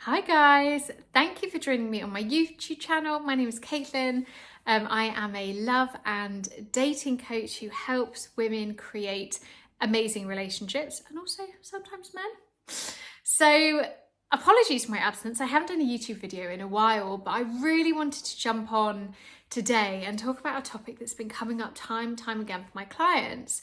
Hi guys, thank you for joining me on my YouTube channel. My name is Caitlin. I am a love and dating coach who helps women create amazing relationships and also sometimes men. So apologies for my absence. I haven't done a YouTube video in a while, but I really wanted to jump on today and talk about a topic that's been coming up time and time again for my clients,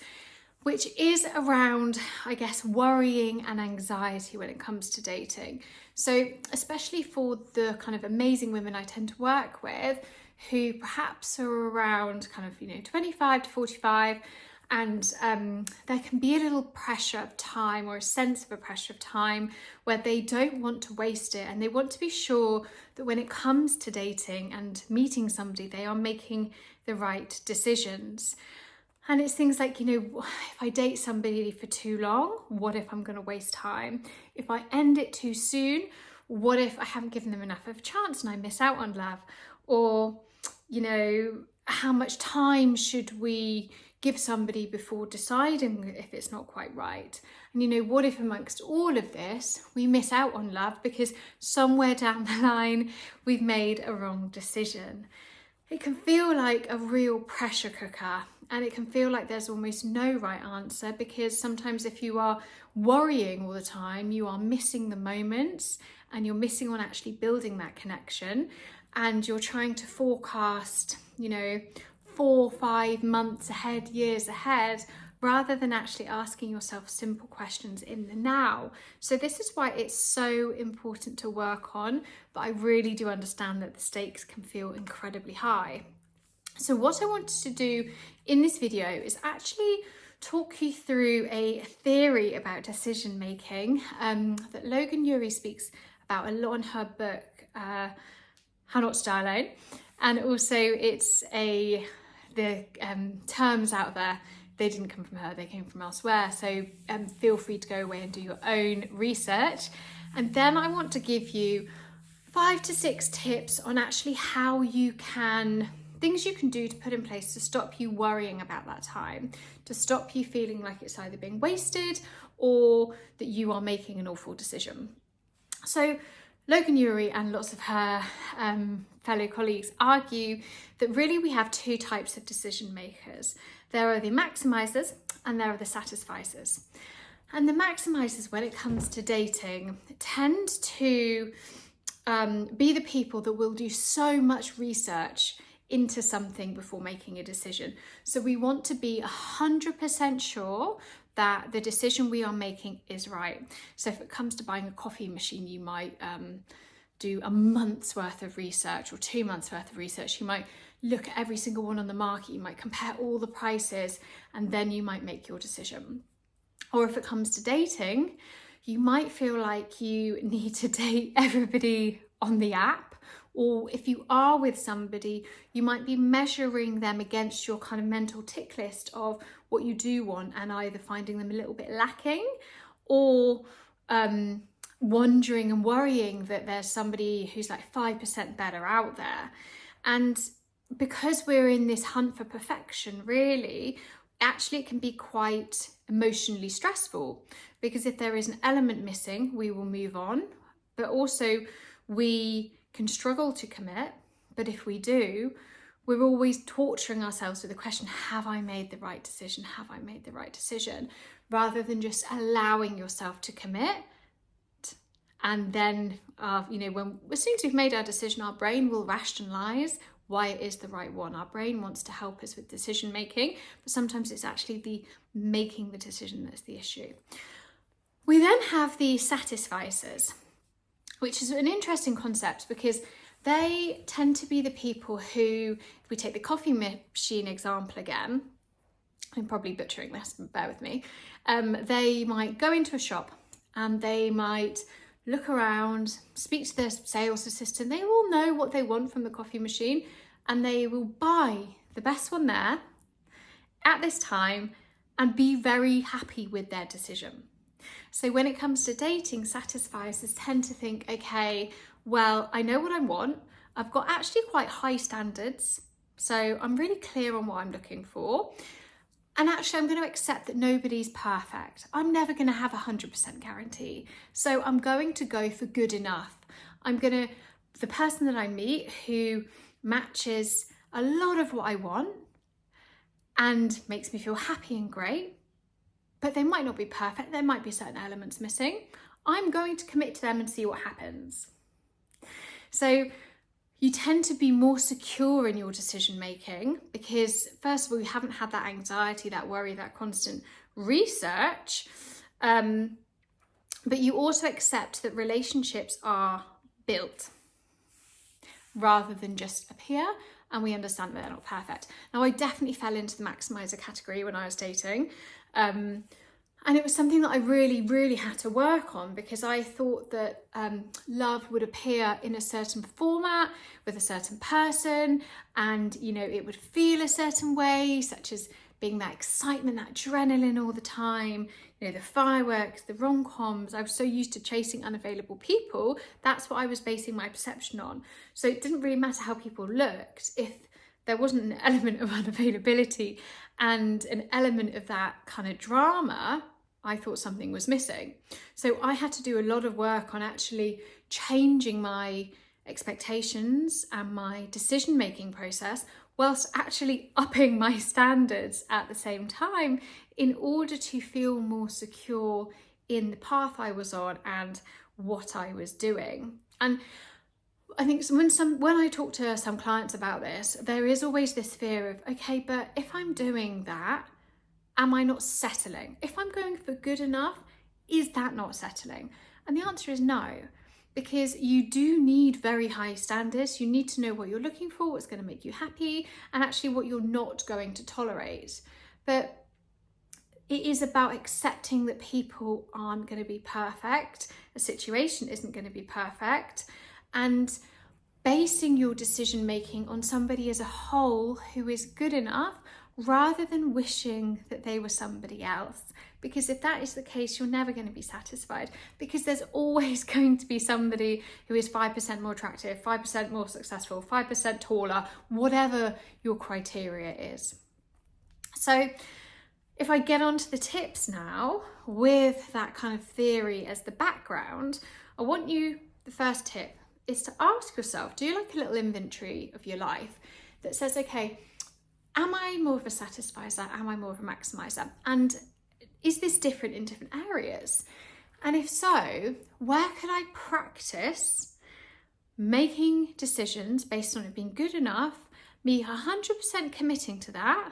which is around, I guess, worrying and anxiety when it comes to dating. So especially for the kind of amazing women I tend to work with who perhaps are around 25 to 45, and there can be a little pressure of time or a sense of a pressure of time where they don't want to waste it, and they want to be sure that when it comes to dating and meeting somebody, they are making the right decisions. And it's things like, if I date somebody for too long, what if I'm going to waste time? If I end it too soon, what if I haven't given them enough of a chance and I miss out on love? Or, how much time should we give somebody before deciding if it's not quite right? And what if amongst all of this, we miss out on love because somewhere down the line, we've made a wrong decision? It can feel like a real pressure cooker, and it can feel like there's almost no right answer, because sometimes if you are worrying all the time, you are missing the moments and you're missing on actually building that connection, and you're trying to forecast, 4, 5 months ahead, years ahead, rather than actually asking yourself simple questions in the now. So this is why it's so important to work on, but I really do understand that the stakes can feel incredibly high. So what I wanted to do in this video is actually talk you through a theory about decision making that Logan Ury speaks about a lot in her book, How Not to Die Alone. And also it's the terms out there, they didn't come from her, they came from elsewhere. So feel free to go away and do your own research. And then I want to give you 5 to 6 tips on actually how you can, things you can do to put in place to stop you worrying about that time, to stop you feeling like it's either being wasted or that you are making an awful decision. So Logan Ury and lots of her fellow colleagues argue that really we have 2 types of decision makers. There are the maximizers and there are the satisficers. And the maximizers, when it comes to dating, tend to be the people that will do so much research into something before making a decision. So we want to be 100% sure that the decision we are making is right. So if it comes to buying a coffee machine, you might do a month's worth of research or 2 months worth of research. You might look at every single one on the market, you might compare all the prices, and then you might make your decision. Or if it comes to dating, you might feel like you need to date everybody on the app, or if you are with somebody, you might be measuring them against your kind of mental tick list of what you do want and either finding them a little bit lacking or wondering and worrying that there's somebody who's like 5% better out there. And because we're in this hunt for perfection, really, actually it can be quite emotionally stressful, because if there is an element missing, we will move on, but also we can struggle to commit. But if we do, we're always torturing ourselves with the question, have I made the right decision? Have I made the right decision? Rather than just allowing yourself to commit. And then, as soon as we've made our decision, our brain will rationalize why it is the right one. Our brain wants to help us with decision making, but sometimes it's actually the making the decision that's the issue. We then have the satisficers, which is an interesting concept because they tend to be the people who, if we take the coffee machine example again, I'm probably butchering this, bear with me, they might go into a shop and they might look around, speak to their sales assistant. They all know what they want from the coffee machine and they will buy the best one there at this time and be very happy with their decision. So when it comes to dating, satisficers tend to think, okay, well, I know what I want. I've got actually quite high standards. So I'm really clear on what I'm looking for. And actually, I'm going to accept that nobody's perfect. I'm never going to have 100% guarantee. So I'm going to go for good enough. the person that I meet who matches a lot of what I want and makes me feel happy and great, but they might not be perfect, there might be certain elements missing, I'm going to commit to them and see what happens. So you tend to be more secure in your decision making because, first of all, you haven't had that anxiety, that worry, that constant research, but you also accept that relationships are built rather than just appear, and we understand that they're not perfect. Now, I definitely fell into the maximizer category when I was dating, and it was something that I really, really had to work on because I thought that love would appear in a certain format with a certain person, and it would feel a certain way, such as being that excitement, that adrenaline all the time, the fireworks, the rom-coms. I was so used to chasing unavailable people. That's what I was basing my perception on. So it didn't really matter how people looked if there wasn't an element of unavailability and an element of that kind of drama. I thought something was missing. So I had to do a lot of work on actually changing my expectations and my decision-making process whilst actually upping my standards at the same time in order to feel more secure in the path I was on and what I was doing. And I think when I talk to some clients about this, there is always this fear of, okay, but if I'm doing that, am I not settling? If I'm going for good enough, is that not settling? And the answer is no, because you do need very high standards. You need to know what you're looking for, what's going to make you happy, and actually what you're not going to tolerate. But it is about accepting that people aren't going to be perfect, a situation isn't going to be perfect, and basing your decision making on somebody as a whole who is good enough rather than wishing that they were somebody else. Because if that is the case, you're never going to be satisfied, because there's always going to be somebody who is 5% more attractive, 5% more successful, 5% taller, whatever your criteria is. So if I get onto the tips now with that kind of theory as the background, the first tip is to ask yourself, do like a little inventory of your life that says, okay, am I more of a satisfier? Am I more of a maximizer? And is this different in different areas? And if so, where could I practice making decisions based on it being good enough, me 100% committing to that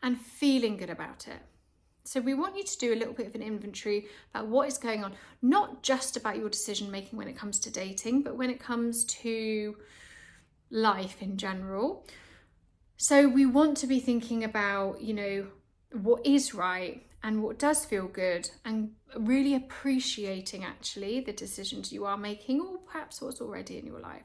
and feeling good about it? So we want you to do a little bit of an inventory about what is going on, not just about your decision making when it comes to dating, but when it comes to life in general. So we want to be thinking about, what is right and what does feel good, and really appreciating actually the decisions you are making, or perhaps what's already in your life.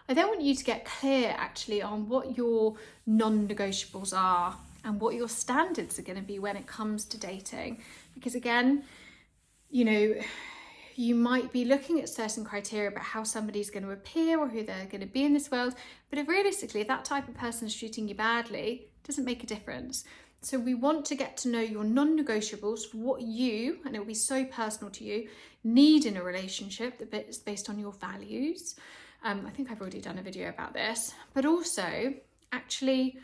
I then want you to get clear actually on what your non-negotiables are and what your standards are going to be when it comes to dating. Because again, you might be looking at certain criteria about how somebody's going to appear or who they're going to be in this world, but if realistically that type of person is treating you badly, it doesn't make a difference. So we want to get to know your non-negotiables, what you, and it will be so personal to you, need in a relationship that is based on your values. I think I've already done a video about this, but also actually,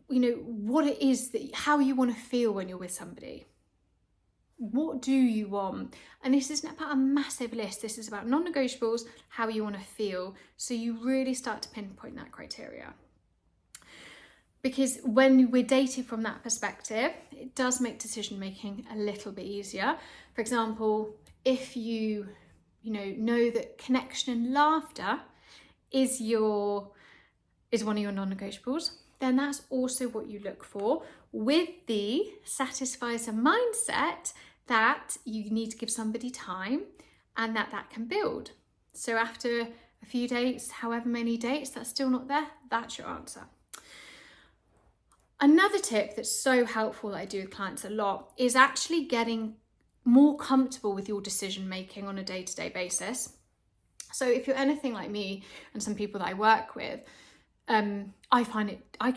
what it is how you want to feel when you're with somebody. What do you want? And this isn't about a massive list. This is about non-negotiables, how you want to feel. So you really start to pinpoint that criteria. Because when we're dating from that perspective, it does make decision making a little bit easier. For example, if you know that connection and laughter is one of your non-negotiables, then that's also what you look for, with the satisfier mindset that you need to give somebody time and that can build. So after a few dates, however many dates, that's still not there, that's your answer. Another tip that's so helpful that I do with clients a lot is actually getting more comfortable with your decision making on a day-to-day basis. So if you're anything like me and some people that I work with, I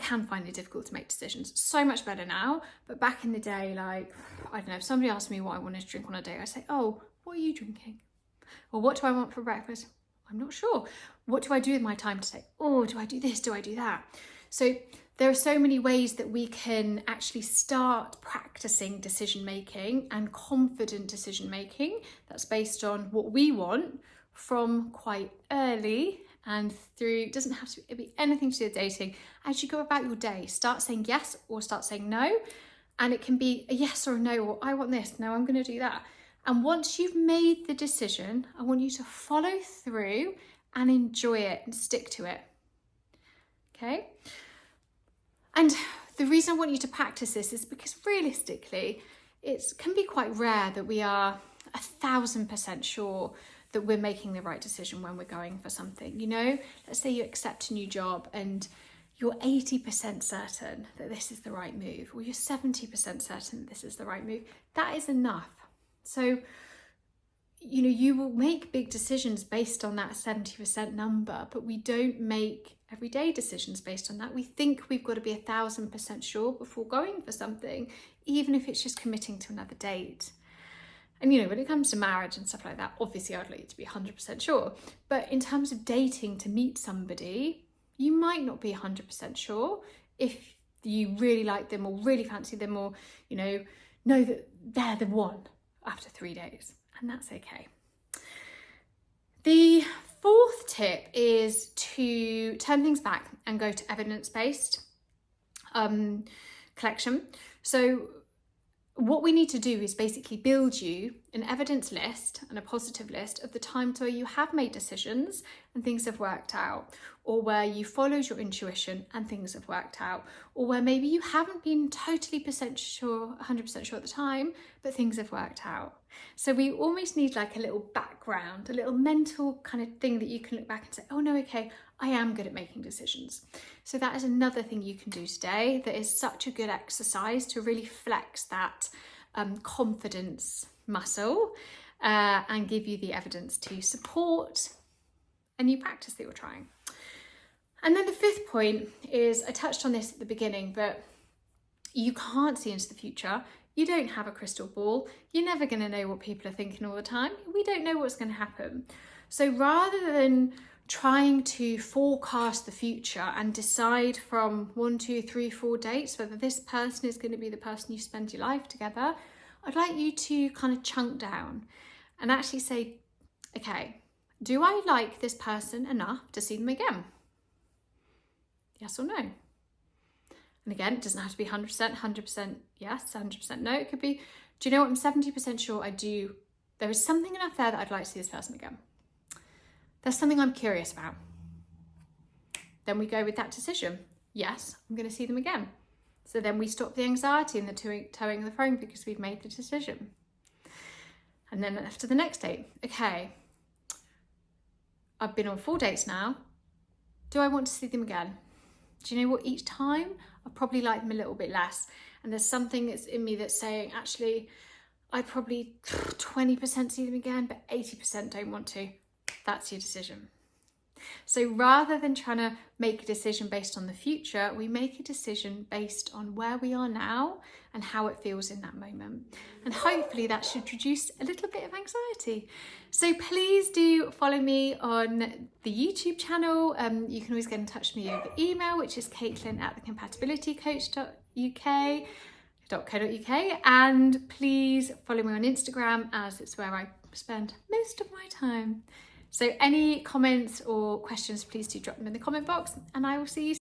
can find it difficult to make decisions. So much better now, but back in the day, if somebody asked me what I wanted to drink on a date, I say, oh, What are you drinking? Or what do I want for breakfast? I'm not sure. What do I do with my time today? Oh, do I do this? Do I do that? So there are so many ways that we can actually start practicing decision making and confident decision making that's based on what we want from quite early and through. It doesn't have to be anything to do with dating. As you go about your day, start saying yes or start saying no. And it can be a yes or a no, or I want this, no, I'm going to do that. And once you've made the decision, I want you to follow through and enjoy it and stick to it. Okay? And the reason I want you to practice this is because realistically, it can be quite rare that we are 1,000% sure that we're making the right decision when we're going for something. You know, let's say you accept a new job and you're 80% certain that this is the right move, or you're 70% certain that this is the right move. That is enough. So, you know, you will make big decisions based on that 70% number, but we don't make everyday decisions based on that. We think we've got to be 1,000% sure before going for something, even if it's just committing to another date. And, you know, when it comes to marriage and stuff like that, obviously I'd like you to be 100% sure. But in terms of dating to meet somebody, you might not be 100% sure if you really like them or really fancy them, or, you know that they're the one after 3 days, and that's okay. The fourth tip is to turn things back and go to evidence-based collection. So what we need to do is basically build you an evidence list and a positive list of the times where you have made decisions and things have worked out, or where you followed your intuition and things have worked out, or where maybe you haven't been totally 100% sure at the time, but things have worked out. So we almost need like a little background, a little mental kind of thing that you can look back and say, oh no, okay, I am good at making decisions. So that is another thing you can do today that is such a good exercise to really flex that confidence muscle and give you the evidence to support a new practice that you're trying. And then the fifth point is, I touched on this at the beginning, but you can't see into the future. You don't have a crystal ball. You're never going to know what people are thinking all the time. We don't know what's going to happen. So rather than trying to forecast the future and decide from 1, 2, 3, 4 dates whether this person is going to be the person you spend your life together, I'd like you to kind of chunk down and actually say, okay, do I like this person enough to see them again? Yes or no? And again, it doesn't have to be 100% yes, 100% no. It could be, do you know what, I'm 70% sure I do. There is something enough there that I'd like to see this person again. There's something I'm curious about. Then we go with that decision. Yes, I'm going to see them again. So then we stop the anxiety and the towing of the phone because we've made the decision. And then after the next date, okay, I've been on 4 dates now. Do I want to see them again? Do you know what? Each time I probably like them a little bit less. And there's something that's in me that's saying, actually, I'd probably 20% see them again, but 80% don't want to. That's your decision. So rather than trying to make a decision based on the future, we make a decision based on where we are now and how it feels in that moment. And hopefully that should reduce a little bit of anxiety. So please do follow me on the YouTube channel. You can always get in touch with me over email, which is caitlin@thecompatibilitycoach.co.uk, and please follow me on Instagram, as it's where I spend most of my time. So any comments or questions, please do drop them in the comment box, and I will see you soon.